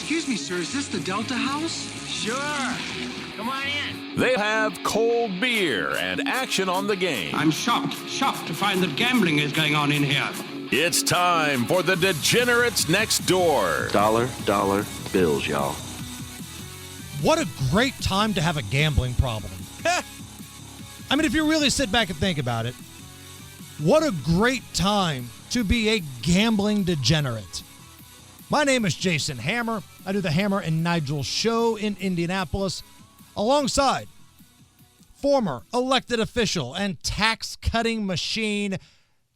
Excuse me, sir, is this the Delta House? Sure. Come on in. They have cold beer and action on the game. I'm shocked to find that gambling is going on in here. It's time for the Degenerates Next Door. Dollar bills, y'all. What a great time to have a gambling problem. I mean, if you really sit back and think about it, what a great time to be a gambling degenerate. My name is Jason Hammer. I do the Hammer and Nigel show in Indianapolis alongside former elected official and tax-cutting machine,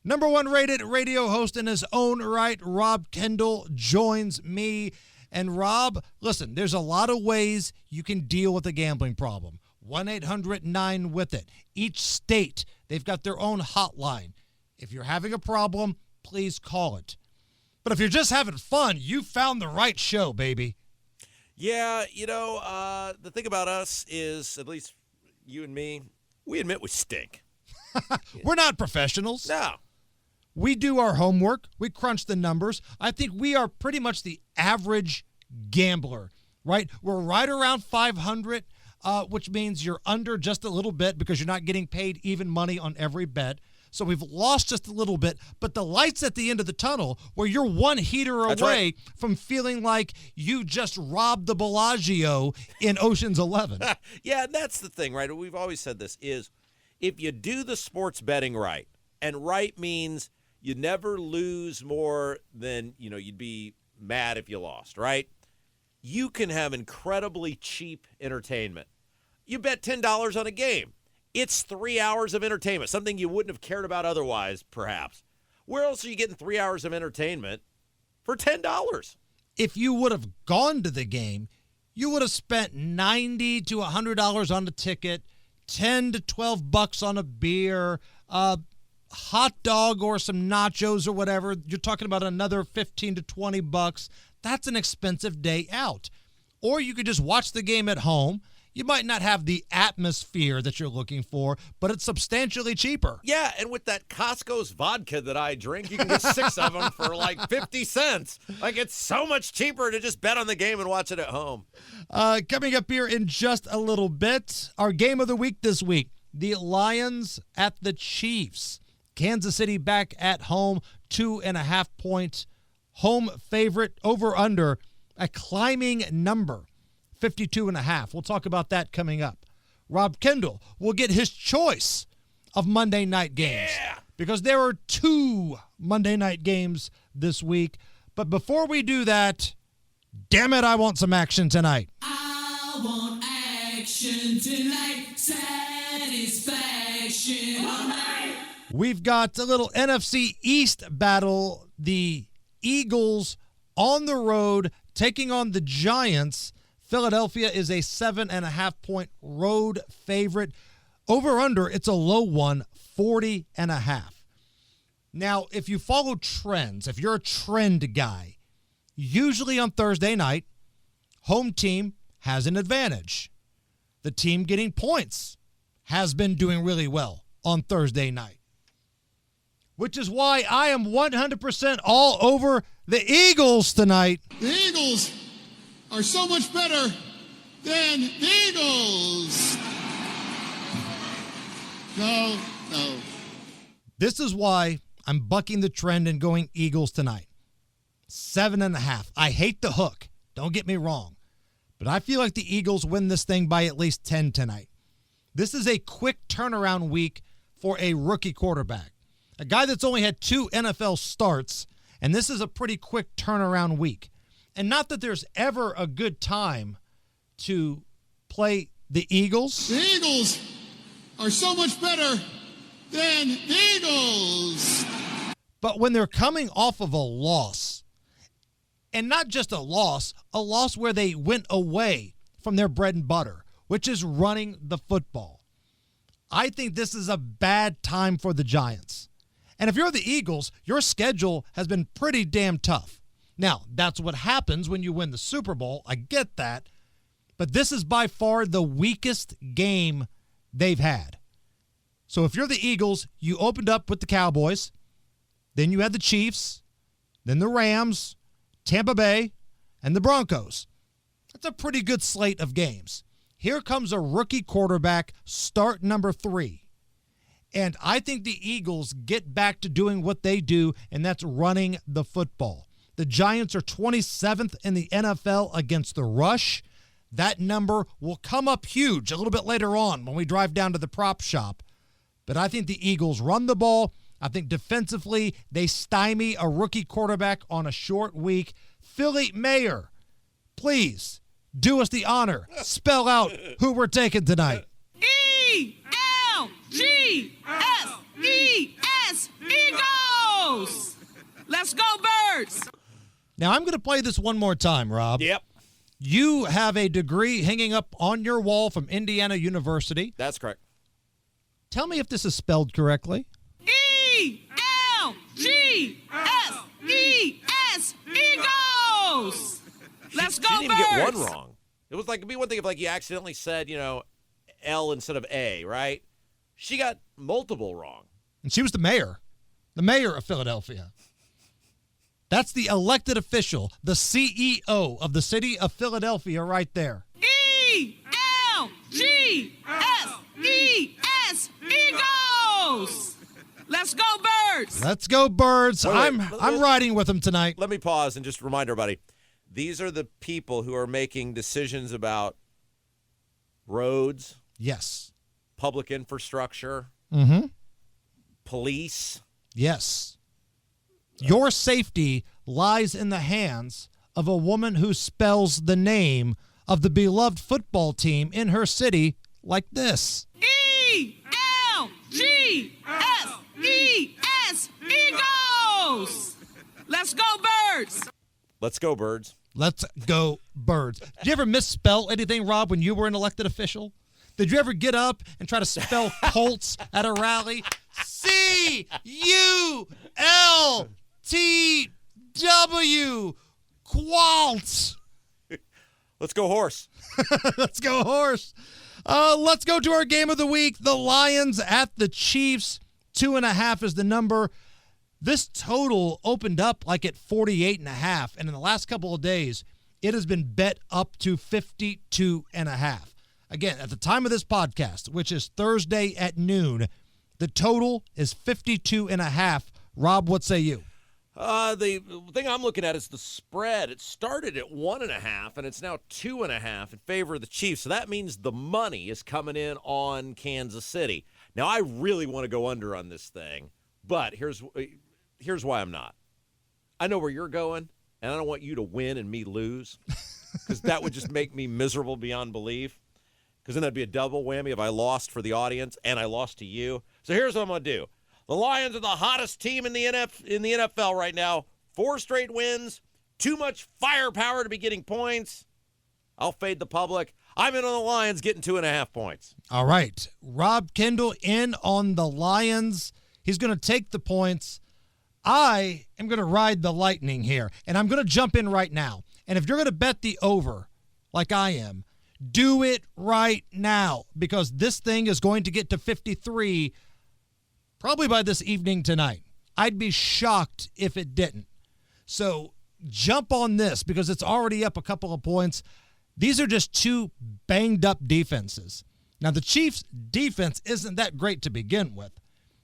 number one rated radio host in his own right, Rob Kendall, joins me. And Rob, listen, there's a lot of ways you can deal with a gambling problem. 1-800-9-WITH-IT. Each state, they've got their own hotline. If you're having a problem, please call it. But if you're just having fun, you found the right show, baby. Yeah, the thing about us is, at least you and me, we admit we stink. We're not professionals. No. We do our homework. We crunch the numbers. I think we are pretty much the average gambler, right? We're right around 500, which means you're under just a little bit because you're not getting paid even money on every bet. So we've lost just a little bit, but the light's at the end of the tunnel where you're one heater away from feeling like you just robbed the Bellagio in Ocean's 11. Yeah, and that's the thing, right? We've always said this is if you do the sports betting right, and right means you never lose more than, you'd be mad if you lost, right? You can have incredibly cheap entertainment. You bet $10 on a game. It's 3 hours of entertainment, something you wouldn't have cared about otherwise, perhaps. Where else are you getting 3 hours of entertainment for $10? If you would have gone to the game, you would have spent $90 to $100 on the ticket, $10 to $12 on a beer, hot dog or some nachos or whatever. You're talking about another $15 to $20. That's an expensive day out. Or you could just watch the game at home. You might not have the atmosphere that you're looking for, but it's substantially cheaper. Yeah, and with that Costco's vodka that I drink, you can get 6 of them for like 50 cents. Like, it's so much cheaper to just bet on the game and watch it at home. Coming up here in just a little bit, our game of the week this week, the Lions at the Chiefs. Kansas City back at home, 2.5 point home favorite, over under a climbing number. 52.5. We'll talk about that coming up. Rob Kendall will get his choice of Monday night games. Yeah. Because there are 2 Monday night games this week. But before we do that, damn it, I want some action tonight. I want action tonight. Satisfaction all night. We've got a little NFC East battle. The Eagles on the road taking on the Giants. Philadelphia is a 7.5 point road favorite. Over under, it's a low one, 40.5. Now, if you follow trends, if you're a trend guy, usually on Thursday night, home team has an advantage. The team getting points has been doing really well on Thursday night. Which is why I am 100% all over the Eagles tonight. The Eagles are so much better than the Eagles. No. This is why I'm bucking the trend and going Eagles tonight. 7.5. I hate the hook. Don't get me wrong. But I feel like the Eagles win this thing by at least 10 tonight. This is a quick turnaround week for a rookie quarterback. A guy that's only had 2 NFL starts, and this is a pretty quick turnaround week. And not that there's ever a good time to play the Eagles. The Eagles are so much better than the Eagles. But when they're coming off of a loss, and not just a loss where they went away from their bread and butter, which is running the football, I think this is a bad time for the Giants. And if you're the Eagles, your schedule has been pretty damn tough. Now, that's what happens when you win the Super Bowl. I get that. But this is by far the weakest game they've had. So if you're the Eagles, you opened up with the Cowboys. Then you had the Chiefs. Then the Rams, Tampa Bay. and the Broncos. That's a pretty good slate of games. Here comes a rookie quarterback, start number 3. And I think the Eagles get back to doing what they do, and that's running the football. The Giants are 27th in the NFL against the rush. That number will come up huge a little bit later on when we drive down to the prop shop. But I think the Eagles run the ball. I think defensively they stymie a rookie quarterback on a short week. Philly Mayor, please do us the honor. Spell out who we're taking tonight. ELGSES, Eagles! Let's go, Birds! Now, I'm going to play this one more time, Rob. Yep. You have a degree hanging up on your wall from Indiana University. That's correct. Tell me if this is spelled correctly. ELGSES, Eagles! Let's go, She didn't even Birds! get one wrong. It was like, it'd be one thing if like you accidentally said, L instead of A, right? She got multiple wrong. And she was the mayor of Philadelphia. That's the elected official, the CEO of the city of Philadelphia right there. ELGSES, Eagles! Let's go, Birds! Let's go, Birds. Wait, I'm riding with them tonight. Let me pause and just remind everybody. These are the people who are making decisions about roads, Yes. public infrastructure, Mm-hmm. police. Yes. Your safety lies in the hands of a woman who spells the name of the beloved football team in her city like this. ELGSES, Eagles! Let's go, Birds! Let's go, Birds. Let's go, Birds. Did you ever misspell anything, Rob, when you were an elected official? Did you ever get up and try to spell Colts at a rally? C-U-L-T-W. Qualts. Let's go, horse. Let's go, horse. Let's go to our game of the week. The Lions at the Chiefs. 2.5 is the number. This total opened up like at 48.5, and in the last couple of days, it has been bet up to 52.5. Again, at the time of this podcast, which is Thursday at noon, the total is 52.5. Rob, what say you? The thing I'm looking at is the spread. It started at 1.5, and it's now 2.5 in favor of the Chiefs. So that means the money is coming in on Kansas City. Now, I really want to go under on this thing, but here's why I'm not. I know where you're going, and I don't want you to win and me lose, because that would just make me miserable beyond belief. Because then that'd be a double whammy if I lost for the audience and I lost to you. So here's what I'm going to do. The Lions are the hottest team in the NFL right now. 4 straight wins. Too much firepower to be getting points. I'll fade the public. I'm in on the Lions getting 2.5 points. All right. Rob Kendall in on the Lions. He's going to take the points. I am going to ride the lightning here, and I'm going to jump in right now. And if you're going to bet the over like I am, do it right now, because this thing is going to get to 53 probably by this evening tonight. I'd be shocked if it didn't. So jump on this because it's already up a couple of points. These are just 2 banged up defenses. Now, the Chiefs' defense isn't that great to begin with.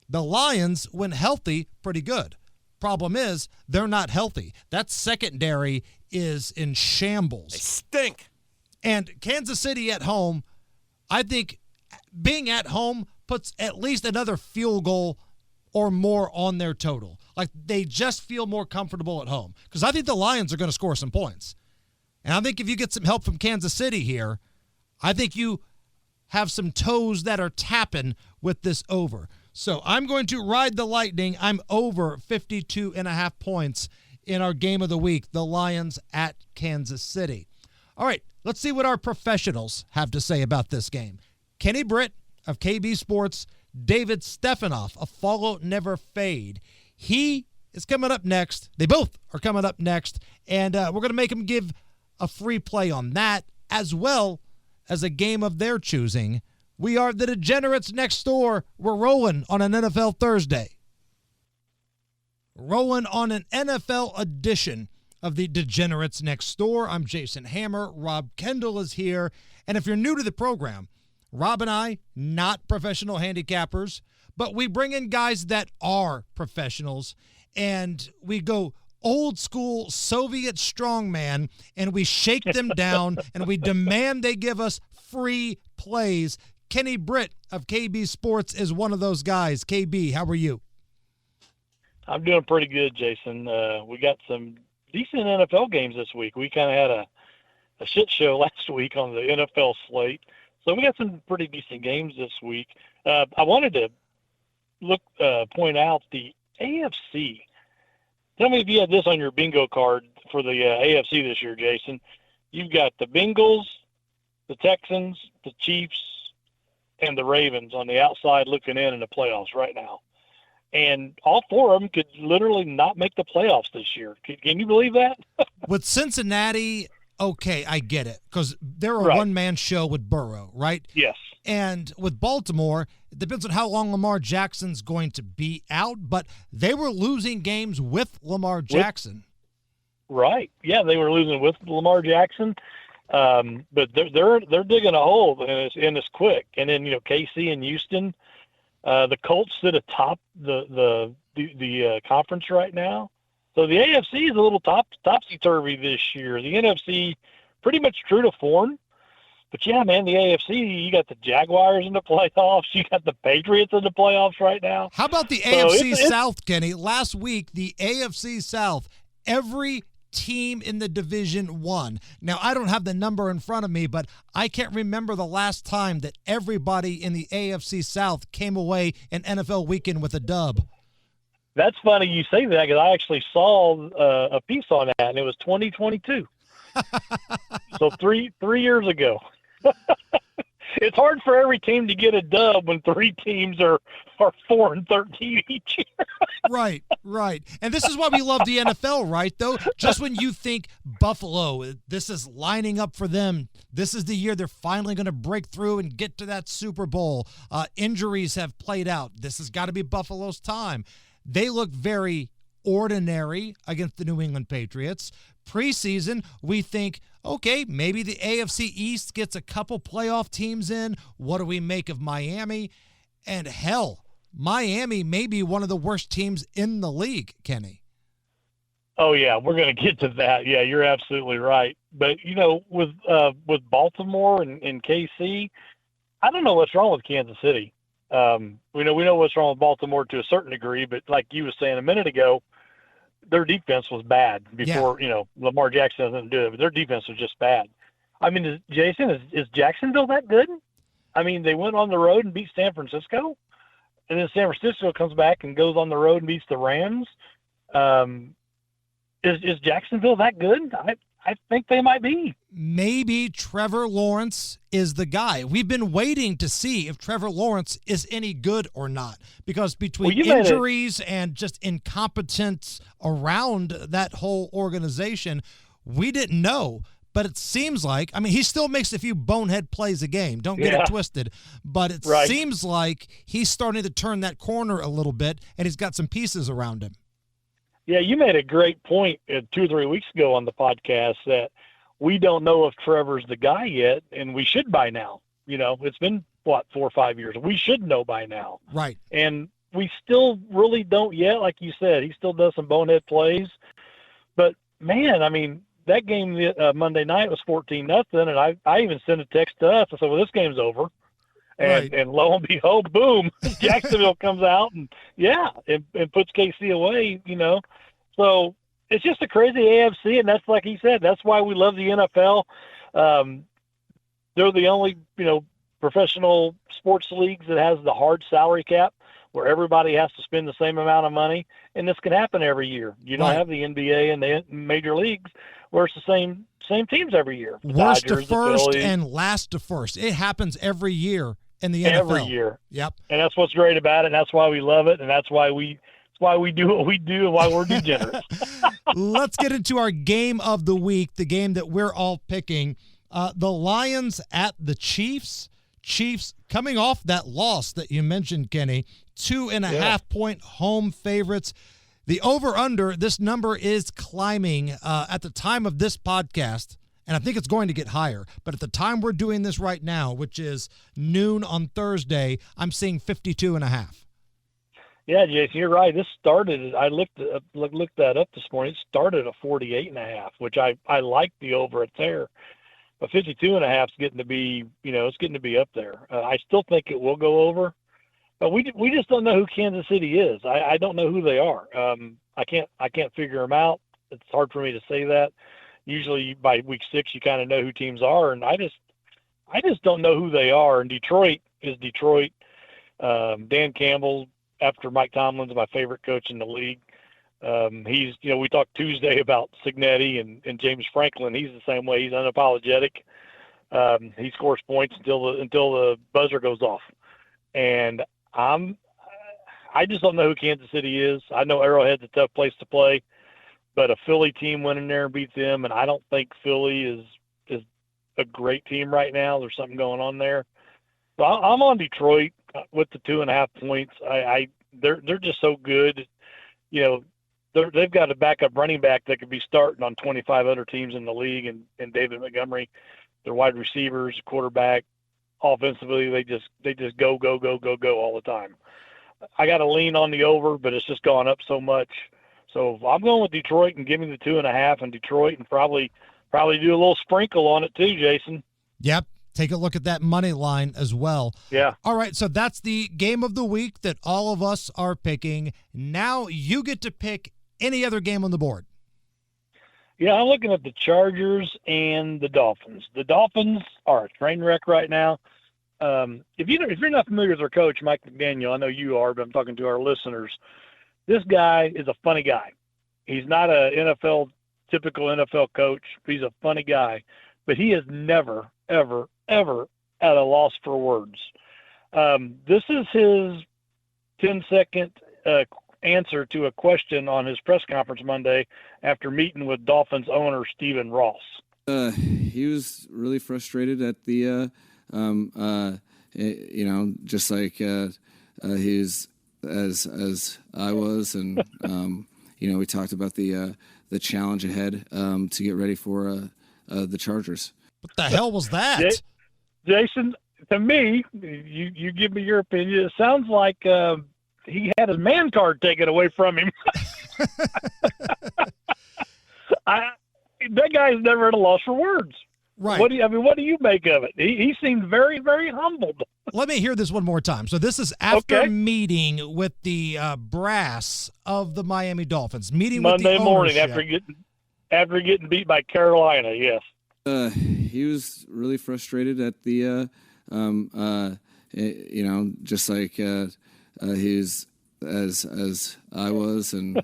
The Lions, when healthy, pretty good. Problem is, they're not healthy. That secondary is in shambles. They stink. And Kansas City at home, I think being at home puts at least another field goal or more on their total. Like, they just feel more comfortable at home. Because I think the Lions are going to score some points. And I think if you get some help from Kansas City here, I think you have some toes that are tapping with this over. So I'm going to ride the lightning. I'm over 52.5 points in our game of the week, the Lions at Kansas City. All right, let's see what our professionals have to say about this game. Kenny Britt of KB Sports, David Stephanoff of Follow Never Fade. He is coming up next. They both are coming up next, and we're going to make him give a free play on that, as well as a game of their choosing. We are the Degenerates Next Door. We're rolling on an NFL Thursday. Rolling on an NFL edition of the Degenerates Next Door. I'm Jason Hammer. Rob Kendall is here. And if you're new to the program, Rob and I, not professional handicappers, but we bring in guys that are professionals, and we go old school Soviet strongman, and we shake them down, and we demand they give us free plays. Kenny Britt of KB Sports is one of those guys. KB, how are you? I'm doing pretty good, Jason. We got some decent NFL games this week. We kind of had a shit show last week on the NFL slate, so we got some pretty decent games this week. I wanted to point out the AFC. Tell me if you had this on your bingo card for the AFC this year, Jason. You've got the Bengals, the Texans, the Chiefs, and the Ravens on the outside looking in the playoffs right now. And all four of them could literally not make the playoffs this year. Can you believe that? With Cincinnati, okay, I get it, because they're a Right. one-man show with Burrow, right? Yes. And with Baltimore, it depends on how long Lamar Jackson's going to be out, but they were losing games with Lamar Jackson. Right. Yeah, they were losing with Lamar Jackson. But they're digging a hole, and it's quick. And then, KC and Houston, the Colts sit atop the conference right now. So the AFC is a little topsy-turvy this year. The NFC pretty much true to form. But, yeah, man, the AFC, you got the Jaguars in the playoffs. You got the Patriots in the playoffs right now. How about the AFC South, Kenny? Last week, the AFC South, every team in the division won. Now, I don't have the number in front of me, but I can't remember the last time that everybody in the AFC South came away in NFL weekend with a dub. That's funny you say that, because I actually saw a piece on that, and it was 2022. So three years ago. It's hard for every team to get a dub when three teams are 4-13 each year. Right. And this is why we love the NFL, right, though? Just when you think Buffalo, this is lining up for them, this is the year they're finally going to break through and get to that Super Bowl. Injuries have played out. This has got to be Buffalo's time. They look very ordinary against the New England Patriots. Preseason, we think, okay, maybe the AFC East gets a couple playoff teams in. What do we make of Miami? And hell, Miami may be one of the worst teams in the league, Kenny. Oh, yeah, we're going to get to that. Yeah, you're absolutely right. But, with Baltimore and KC, I don't know what's wrong with Kansas City. We know what's wrong with Baltimore to a certain degree, but like you were saying a minute ago, their defense was bad before, Lamar Jackson doesn't do it, but their defense was just bad. I mean, Jason, is Jacksonville that good? I mean, they went on the road and beat San Francisco, and then San Francisco comes back and goes on the road and beats the Rams. Is Jacksonville that good? I think they might be. Maybe Trevor Lawrence is the guy. We've been waiting to see if Trevor Lawrence is any good or not, because between injuries and just incompetence around that whole organization, we didn't know. But it seems like, he still makes a few bonehead plays a game. Don't get it twisted. But it seems like he's starting to turn that corner a little bit, and he's got some pieces around him. Yeah, you made a great point 2 or 3 weeks ago on the podcast that we don't know if Trevor's the guy yet, and we should by now. It's been, 4 or 5 years. We should know by now. Right. And we still really don't yet. Like you said, he still does some bonehead plays. But, man, that game Monday night was 14-0, and I even sent a text to us. I said, well, this game's over. And lo and behold, boom, Jacksonville comes out and puts KC away, So it's just a crazy AFC, and that's like he said, that's why we love the NFL. They're the only, professional sports leagues that has the hard salary cap where everybody has to spend the same amount of money, and this can happen every year. You don't have the NBA and the major leagues where it's the same teams every year. Worst to first and last to first. It happens every year in the NFL. Every year. Yep. And that's what's great about it, and that's why we love it, and that's why we do what we do and why we're degenerates. Let's get into our game of the week, the game that we're all picking. The Lions at the Chiefs. Chiefs coming off that loss that you mentioned, Kenny, 2.5-point home favorites. The over-under, this number is climbing at the time of this podcast, and I think it's going to get higher. But at the time we're doing this right now, which is noon on Thursday, I'm seeing 52.5. Yeah, Jason, you're right. This started. I looked that up this morning. It started at 48.5, which I like the over. It's there, but 52.5 is getting to be, it's getting to be up there. I still think it will go over, but we just don't know who Kansas City is. I don't know who they are. I can't figure them out. It's hard for me to say that. Usually by week 6, you kind of know who teams are, and I just don't know who they are. And Detroit is Detroit. Dan Campbell, after Mike Tomlin's my favorite coach in the league. He's, we talked Tuesday about Cignetti and James Franklin. He's the same way. He's unapologetic. He scores points until the buzzer goes off. And I just don't know who Kansas City is. I know Arrowhead's a tough place to play, but a Philly team went in there and beat them, and I don't think Philly is a great team right now. There's something going on there. So I'm on Detroit with the 2.5 points. They're just so good. They've got a backup running back that could be starting on 25 other teams in the league, and David Montgomery, their wide receivers, quarterback, offensively, they just go all the time. I got to lean on the over, but it's just gone up so much. So I'm going with Detroit and give me the 2.5 in Detroit, and probably do a little sprinkle on it too, Jason. Yep. Take a look at that money line as well. Yeah. All right, so that's the game of the week that all of us are picking. Now you get to pick any other game on the board. Yeah, I'm looking at the Chargers and the Dolphins. The Dolphins are a train wreck right now. If you're not familiar with their coach, Mike McDaniel, I know you are, but I'm talking to our listeners. This guy is a funny guy. He's not a typical NFL coach. He's a funny guy, but he is never, ever at a loss for words. This is his 10-second answer to a question on his press conference Monday after meeting with Dolphins owner Stephen Ross. He was really frustrated at the, just like he's as I was, and we talked about the challenge ahead to get ready for the Chargers. What the hell was that? Jason, to me, you give me your opinion. It sounds like he had his man card taken away from him. That guy's never at a loss for words. Right. What do you make of it? He seemed very, very humbled. Let me hear this one more time. So this is after meeting with the brass of the Miami Dolphins. Meeting Monday with the morning ownership. after getting beat by Carolina. Yes. He was really frustrated at the, just like he's as I was, and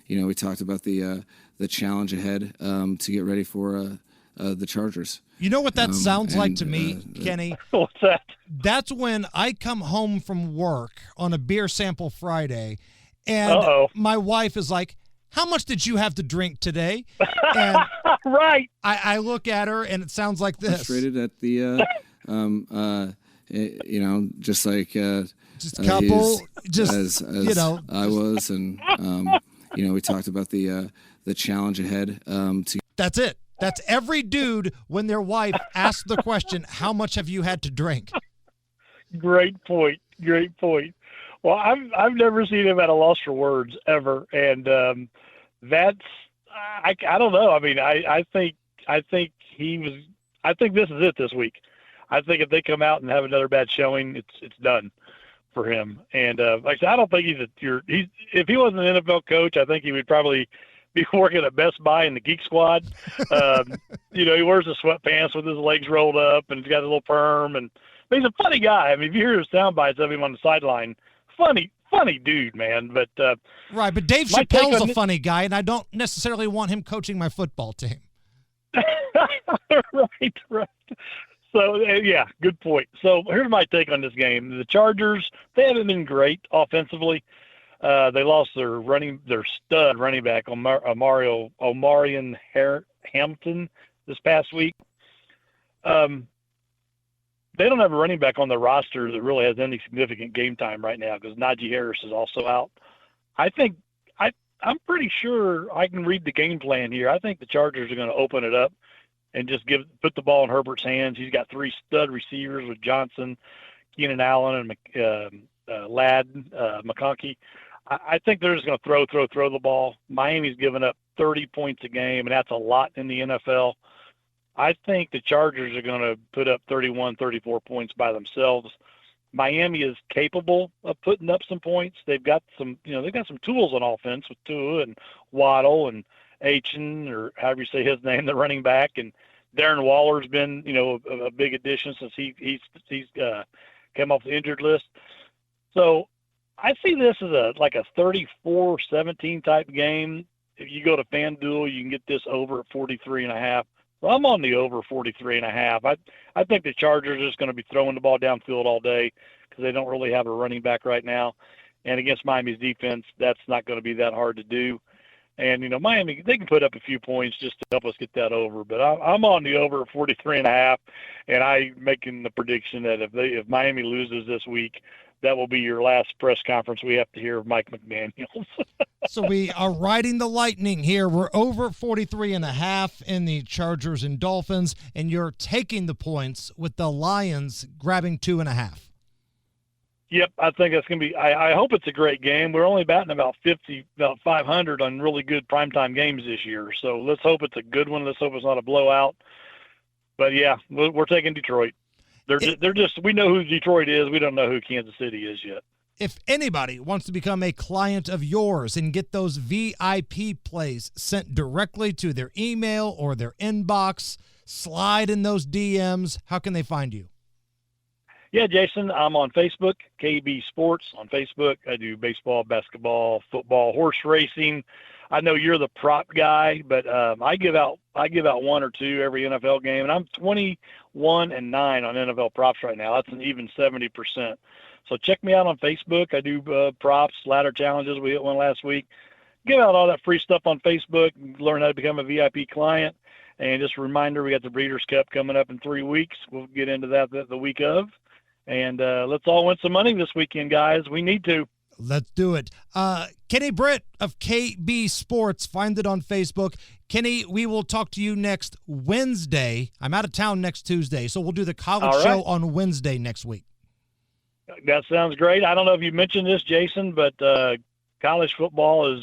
we talked about the challenge ahead to get ready for the Chargers. You know what that sounds like to me, Kenny? What's that? That's when I come home from work on a beer sample Friday, and my wife is like, "How much did you have to drink today?" And right. I look at her, and it sounds like this. Frustrated at the, just like just a couple, just as I was, and we talked about the challenge ahead. That's it. That's every dude when their wife asks the question, "How much have you had to drink?" Great point. Well, I've never seen him at a loss for words ever, and that's I don't know. I mean, I think he was. I think this is it this week. I think if they come out and have another bad showing, it's done for him. And like I said, I don't think if he wasn't an NFL coach, I think he would probably be working at Best Buy in the Geek Squad. He wears the sweatpants with his legs rolled up, and he's got a little perm, but he's a funny guy. I mean, if you hear his sound bites of him on the sideline, funny dude, man. But right, but Dave Chappelle's a funny guy, and I don't necessarily want him coaching my football team. Right. So, yeah, good point. So here's my take on this game. The Chargers, they haven't been great offensively. They lost their stud running back, Omarion Hampton, this past week. They don't have a running back on the roster that really has any significant game time right now because Najee Harris is also out. I think I'm pretty sure I can read the game plan here. I think the Chargers are going to open it up and just put the ball in Herbert's hands. He's got 3 stud receivers with Johnson, Keenan Allen, and Ladd, McConkey. I think they're just going to throw the ball. Miami's given up 30 points a game, and that's a lot in the NFL. I think the Chargers are going to put up 31, 34 points by themselves. Miami is capable of putting up some points. They've got some tools on offense with Tua and Waddle and Aichen, or however you say his name, the running back, and Darren Waller's been, a big addition since he's came off the injured list. So I see this as a 34-17 type game. If you go to FanDuel, you can get this over at 43.5. So I'm on the over 43.5. I think the Chargers are just going to be throwing the ball downfield all day because they don't really have a running back right now. And against Miami's defense, that's not going to be that hard to do. And, Miami, they can put up a few points just to help us get that over. But I'm on the over at 43.5, and I'm making the prediction that if Miami loses this week, that will be your last press conference we have to hear of Mike McDaniels. So we are riding the lightning here. We're over 43.5 in the Chargers and Dolphins, and you're taking the points with the Lions grabbing 2.5. Yep, I think that's going to be – I hope it's a great game. We're only batting about 500 on really good primetime games this year. So let's hope it's a good one. Let's hope it's not a blowout. But, yeah, we're taking Detroit. We know who Detroit is. We don't know who Kansas City is yet. If anybody wants to become a client of yours and get those VIP plays sent directly to their email or their inbox, slide in those DMs, how can they find you? Yeah, Jason, I'm on Facebook, KB Sports on Facebook. I do baseball, basketball, football, horse racing. I know you're the prop guy, but I give out 1 or 2 every NFL game, and I'm 21-9 on NFL props right now. That's an even 70%. So check me out on Facebook. I do props, ladder challenges. We hit one last week. Give out all that free stuff on Facebook. Learn how to become a VIP client. And just a reminder, we got the Breeders' Cup coming up in 3 weeks. We'll get into that the week of. And let's all win some money this weekend, guys. We need to. Let's do it. Kenny Britt of KB Sports. Find it on Facebook. Kenny, we will talk to you next Wednesday. I'm out of town next Tuesday, so we'll do the college show on Wednesday next week. That sounds great. I don't know if you mentioned this, Jason, but college football is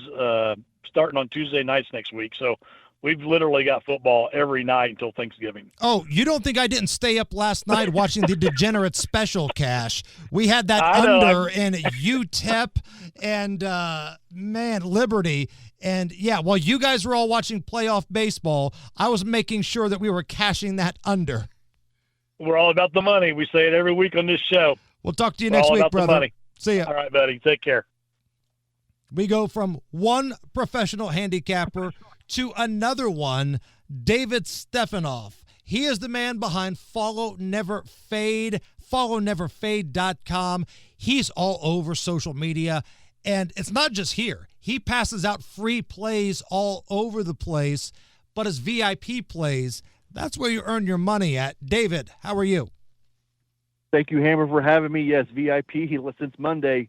starting on Tuesday nights next week. So we've literally got football every night until Thanksgiving. Oh, you don't think I didn't stay up last night watching the Degenerate Special, Cash? We had that under in UTEP and, Liberty. And, yeah, while you guys were all watching playoff baseball, I was making sure that we were cashing that under. We're all about the money. We say it every week on this show. We'll talk to you next week, brother. Money. See ya. All right, buddy. Take care. We go from one professional handicapper to another one, David Stephanoff. He is the man behind Follow Never Fade, followneverfade.com. He's all over social media, and it's not just here. He passes out free plays all over the place, but his VIP plays, that's where you earn your money at. David, how are you? Thank you, Hammer, for having me. Yes, VIP. Since Monday,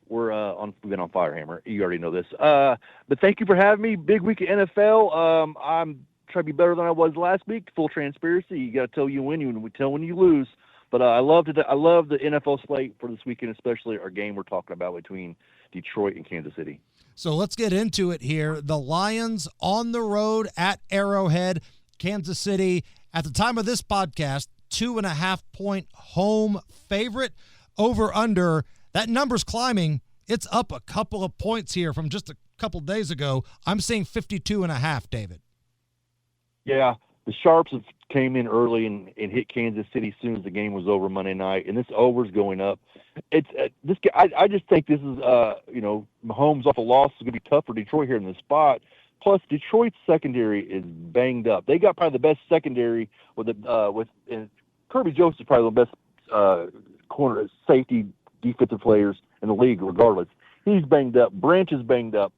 we've been on fire, Hammer. You already know this. But thank you for having me. Big week of NFL. I'm trying to be better than I was last week. Full transparency. You got to tell you when you lose. But I love the NFL slate for this weekend, especially our game we're talking about between Detroit and Kansas City. So let's get into it here. The Lions on the road at Arrowhead, Kansas City. At the time of this podcast, 2.5-point home favorite. Over under. That number's climbing. It's up a couple of points here from just a couple days ago. I'm saying 52.5, David. Yeah, the Sharps came in early and hit Kansas City as soon as the game was over Monday night, and this over's going up. It's I just think this is Mahomes off a loss is going to be tough for Detroit here in this spot. Plus, Detroit's secondary is banged up. They got probably the best secondary and Kirby Joseph is probably the best corner safety defensive players in the league, regardless. He's banged up. Branch is banged up.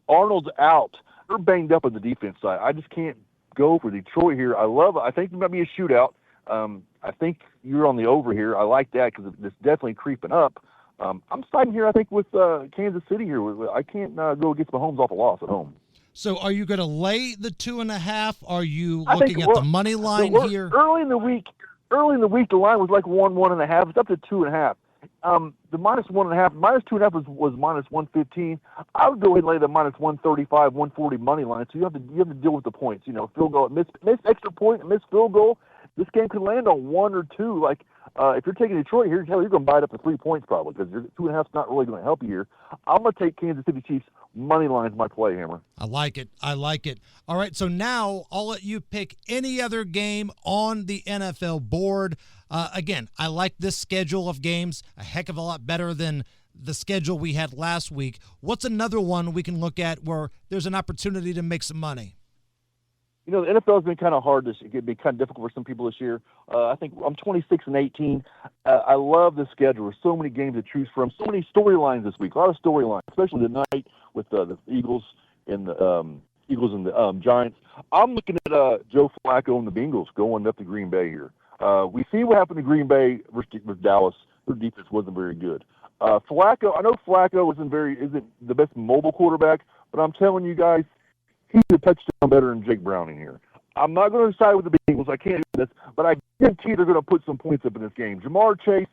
Arnold's out. They're banged up on the defense side. I just can't go for Detroit here. I think there might be a shootout. I think you're on the over here. I like that because it's definitely creeping up. I'm siding here, I think, with Kansas City here. I can't go against Mahomes off a loss at home. So are you going to lay the 2.5? Are you looking at the money line here? Early in the week, the line was like 1.5. It's up to 2.5. The minus 1.5, minus 2.5 was minus 115. I would go ahead and lay the minus 135, 140 money line. So you have to deal with the points. Field goal, miss extra point, miss field goal. This game could land on 1 or 2. Like if you're taking Detroit here, you're going to buy it up to 3 points probably because 2.5's not really going to help you here. I'm going to take Kansas City Chiefs money line as my play, Hammer. I like it. All right, so now I'll let you pick any other game on the NFL board. Again, I like this schedule of games a heck of a lot better than the schedule we had last week. What's another one we can look at where there's an opportunity to make some money? The NFL has been kind of hard. It could be kind of difficult for some people this year. I think I'm 26-18. I love the schedule. There's so many games to choose from. So many storylines this week. A lot of storylines, especially tonight with the Eagles and the Giants. I'm looking at Joe Flacco and the Bengals going up to Green Bay here. We see what happened to Green Bay versus Dallas. Their defense wasn't very good. Flacco, I know Flacco isn't the best mobile quarterback, but I'm telling you guys, he's a touchdown better than Jake Browning here. I'm not going to side with the Bengals. I can't do this, but I guarantee they're going to put some points up in this game. Jamar Chase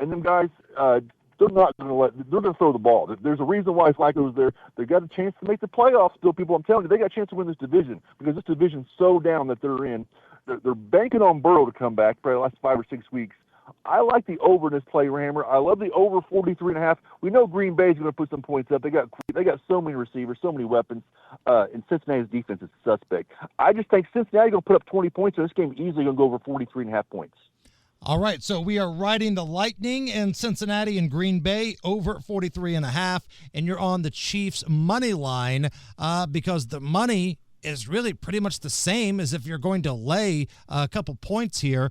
and them guys, they're not going to they're going to throw the ball. There's a reason why Flacco's there. They got a chance to make the playoffs. Still, people, I'm telling you, they got a chance to win this division because this division's so down that they're in. They're banking on Burrow to come back for the last 5 or 6 weeks. I like the over in this play, Hammer. I love the over 43.5. We know Green Bay's going to put some points up. They got so many receivers, so many weapons, and Cincinnati's defense is suspect. I just think Cincinnati's going to put up 20 points, so this game easily going to go over 43.5 points. All right, so we are riding the Lightning in Cincinnati and Green Bay over 43.5, and you're on the Chiefs money line because the money is really pretty much the same as if you're going to lay a couple points here.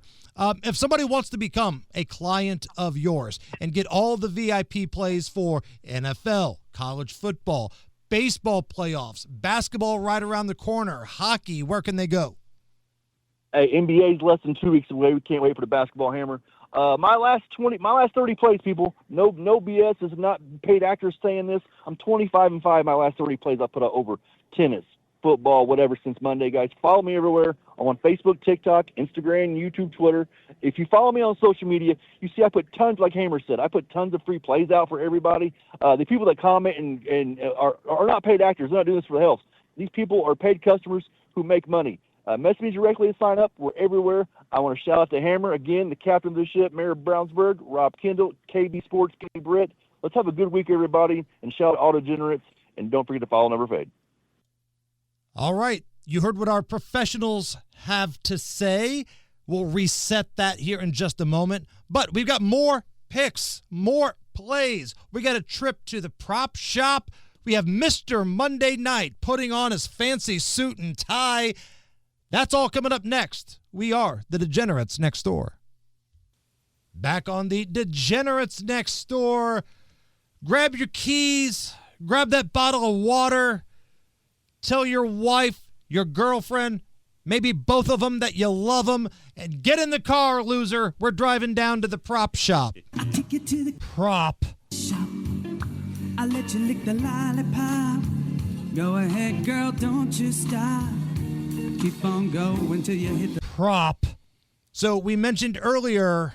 If somebody wants to become a client of yours and get all the VIP plays for NFL, college football, baseball playoffs, basketball right around the corner, hockey, where can they go? Hey, NBA's less than 2 weeks away. We can't wait for the basketball, Hammer. My last 30 plays, people. No BS. This is not paid actors saying this. I'm 25-5. My last 30 plays I put out over tennis, football, whatever since Monday, guys. Follow me everywhere. I'm on Facebook, TikTok, Instagram, YouTube, Twitter. If you follow me on social media, you see I put tons, like Hammer said, I put tons of free plays out for everybody. The people that comment and are not paid actors. They're not doing this for the health. These people are paid customers who make money. Message me directly to sign up. We're everywhere. I want to shout out to Hammer, again, the captain of the ship, Mayor of Brownsburg, Rob Kendall, KB Sports, KB Britt. Let's have a good week, everybody, and shout out all degenerates, and don't forget to follow Never Fade. All right. You heard what our professionals have to say. We'll reset that here in just a moment. But we've got more picks, more plays. We got a trip to the prop shop. We have Mr. Monday Night putting on his fancy suit and tie. That's all coming up next. We are the Degenerates Next Door. Back on the Degenerates Next Door. Grab your keys. Grab that bottle of water. Tell your wife, your girlfriend, maybe both of them that you love them, and get in the car, loser. We're driving down to the prop shop. I take you to the prop shop. I let you lick the lollipop. Go ahead, girl, don't you stop. Keep on going till you hit the prop. So we mentioned earlier,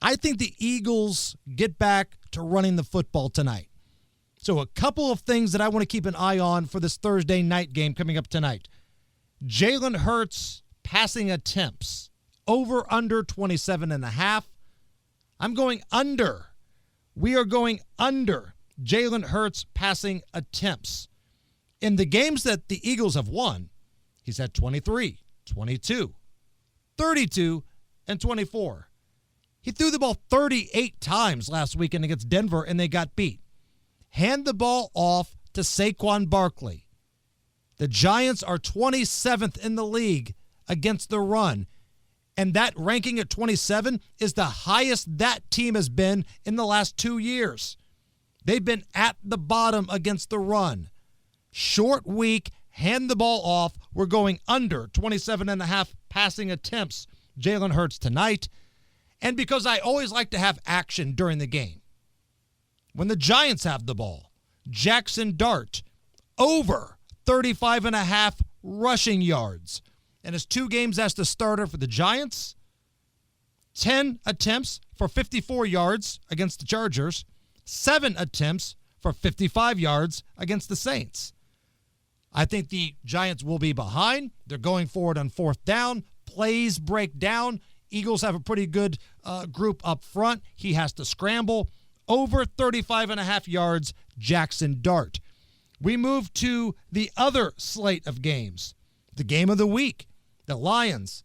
I think the Eagles get back to running the football tonight. So a couple of things that I want to keep an eye on for this Thursday night game coming up tonight. Jalen Hurts passing attempts over under 27.5. I'm going under. We are going under Jalen Hurts passing attempts. In the games that the Eagles have won, he's had 23, 22, 32, and 24. He threw the ball 38 times last weekend against Denver, and they got beat. Hand the ball off to Saquon Barkley. The Giants are 27th in the league against the run, and that ranking at 27 is the highest that team has been in the last 2 years. They've been at the bottom against the run. Short week, hand the ball off. We're going under 27.5 passing attempts, Jalen Hurts tonight. And because I always like to have action during the game, when the Giants have the ball. Jackson Dart, over 35.5 rushing yards. And his 2 games as the starter for the Giants, 10 attempts for 54 yards against the Chargers, 7 attempts for 55 yards against the Saints. I think the Giants will be behind. They're going forward on 4th down. Plays break down. Eagles have a pretty good group up front. He has to scramble. Over 35.5 yards, Jackson Dart. We move to the other slate of games. The game of the week. The Lions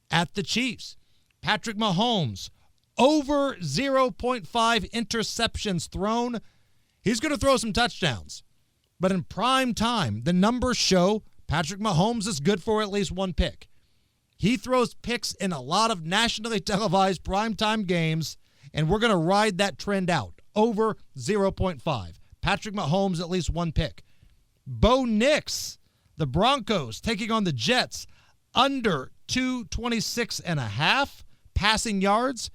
at the Chiefs. Patrick Mahomes, over 0.5 interceptions thrown. He's going to throw some touchdowns. But in prime time, the numbers show Patrick Mahomes is good for at least 1 pick. He throws picks in a lot of nationally televised primetime games, and we're going to ride that trend out. Over 0.5. Patrick Mahomes, at least 1 pick. Bo Nix, the Broncos, taking on the Jets, under 226.5 passing yards.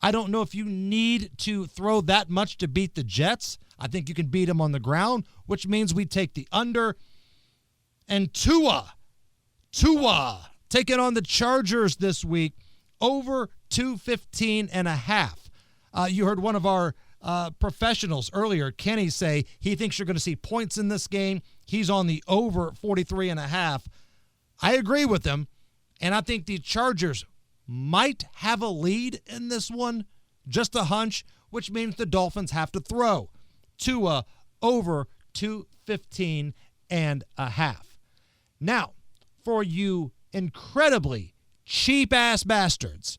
I don't know if you need to throw that much to beat the Jets. I think you can beat them on the ground, which means we take the under. And Tua, taking on the Chargers this week, over 215.5. You heard one of our professionals earlier, Kenny, say he thinks you're going to see points in this game. He's on the over 43.5. I agree with him, and I think the Chargers might have a lead in this one. Just a hunch, which means the Dolphins have to throw. Tua over 215.5. Now, for you incredibly cheap-ass bastards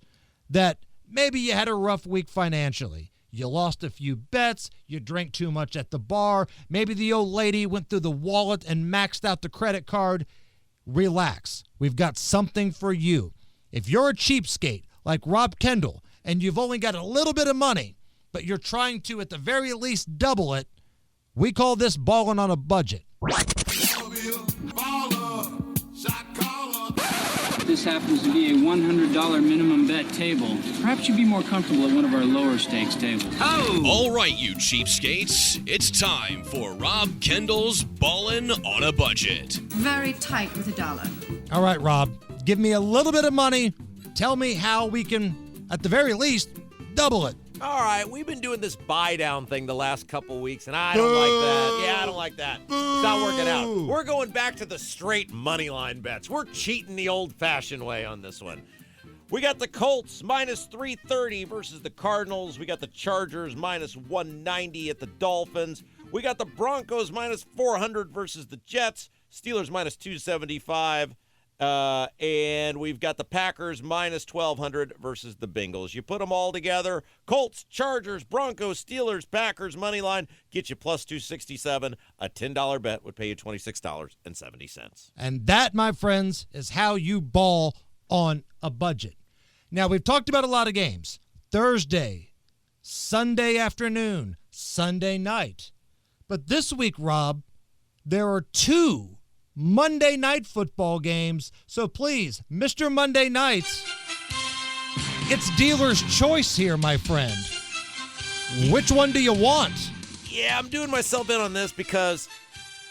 that maybe you had a rough week financially. You lost a few bets. You drank too much at the bar. Maybe the old lady went through the wallet and maxed out the credit card. Relax. We've got something for you. If you're a cheapskate like Rob Kendall and you've only got a little bit of money, but you're trying to at the very least double it, we call this balling on a budget. This happens to be a $100 minimum bet table. Perhaps you'd be more comfortable at one of our lower stakes tables. Oh! All right, you cheapskates. It's time for Rob Kendall's Ballin' on a Budget. Very tight with $1. All right, Rob, give me a little bit of money. Tell me how we can, at the very least, double it. All right, we've been doing this buy-down thing the last couple weeks, and I don't like that. Yeah, I don't like that. It's not working out. We're going back to the straight money line bets. We're cheating the old-fashioned way on this one. We got the Colts minus 330 versus the Cardinals. We got the Chargers minus 190 at the Dolphins. We got the Broncos minus 400 versus the Jets. Steelers minus 275. And we've got the Packers minus 1,200 versus the Bengals. You put them all together, Colts, Chargers, Broncos, Steelers, Packers, money line, get you plus 267. A $10 bet would pay you $26.70. And that, my friends, is how you ball on a budget. Now, we've talked about a lot of games. Thursday, Sunday afternoon, Sunday night. But this week, Rob, there are 2 Monday night football games. So please, Mr. Monday Nights, it's dealer's choice here, my friend. Which one do you want? Yeah, I'm doing myself in on this because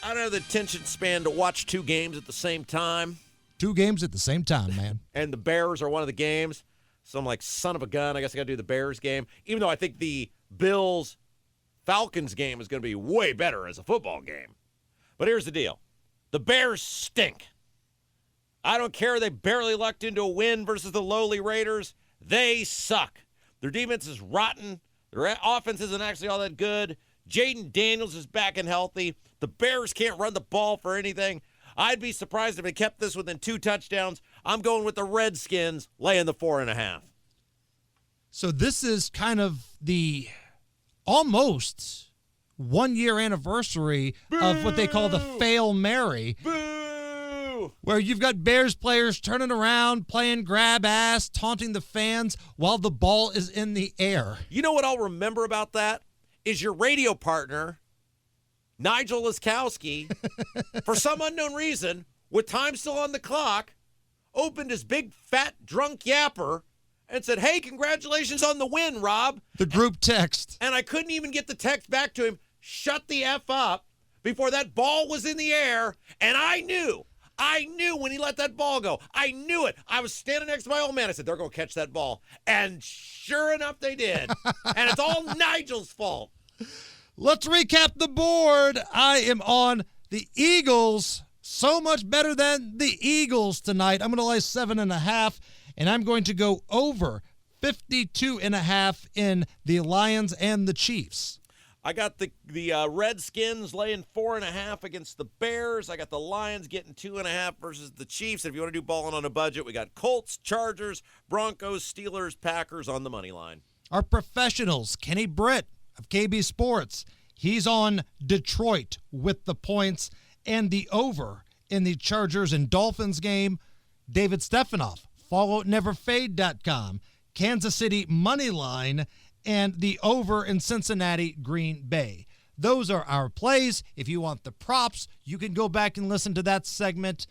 I don't have the attention span to watch 2 games at the same time. 2 games at the same time, man. And the Bears are one of the games. So I'm like, son of a gun, I guess I got to do the Bears game. Even though I think the Bills-Falcons game is going to be way better as a football game. But here's the deal. The Bears stink. I don't care. They barely lucked into a win versus the lowly Raiders. They suck. Their defense is rotten. Their offense isn't actually all that good. Jaden Daniels is back and healthy. The Bears can't run the ball for anything. I'd be surprised if they kept this within 2 touchdowns. I'm going with the Redskins laying the 4.5. So this is kind of the almost 1-year anniversary of what they call the Fail Mary. Boo! Where you've got Bears players turning around, playing grab ass, taunting the fans while the ball is in the air. You know what I'll remember about that? Is your radio partner, Nigel Laskowski, for some unknown reason, with time still on the clock, opened his big, fat, drunk yapper and said, hey, congratulations on the win, Rob. The group text. And I couldn't even get the text back to him, shut the F up, before that ball was in the air. And I knew when he let that ball go. I knew it. I was standing next to my old man. I said, they're going to catch that ball. And sure enough, they did. And it's all Nigel's fault. Let's recap the board. I am on the Eagles. So much better than the Eagles tonight. I'm going to lay 7.5, and I'm going to go over 52.5 in the Lions and the Chiefs. I got the Redskins laying 4.5 against the Bears. I got the Lions getting 2.5 versus the Chiefs. If you want to do balling on a budget, we got Colts, Chargers, Broncos, Steelers, Packers on the money line. Our professionals, Kenny Britt of KB Sports. He's on Detroit with the points and the over in the Chargers and Dolphins game. David Stephanoff, followneverfade.com, Kansas City money line, and the over in Cincinnati Green Bay. Those are our plays. If you want the props, you can go back and listen to that segment.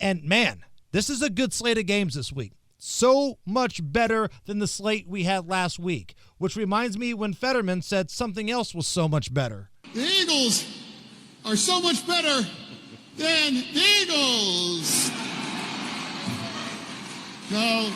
And man, this is a good slate of games this week. So much better than the slate we had last week, which reminds me when Fetterman said something else was so much better. The Eagles are so much better than the Eagles. No.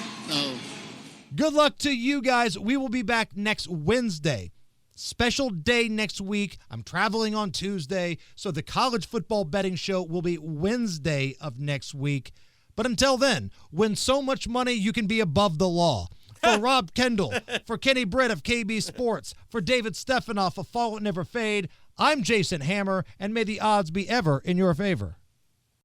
Good luck to you guys. We will be back next Wednesday. Special day next week. I'm traveling on Tuesday, so the college football betting show will be Wednesday of next week. But until then, win so much money you can be above the law. For Rob Kendall, for Kenny Britt of KB Sports, for David Stephanoff of Follow It Never Fade, I'm Jason Hammer, and may the odds be ever in your favor.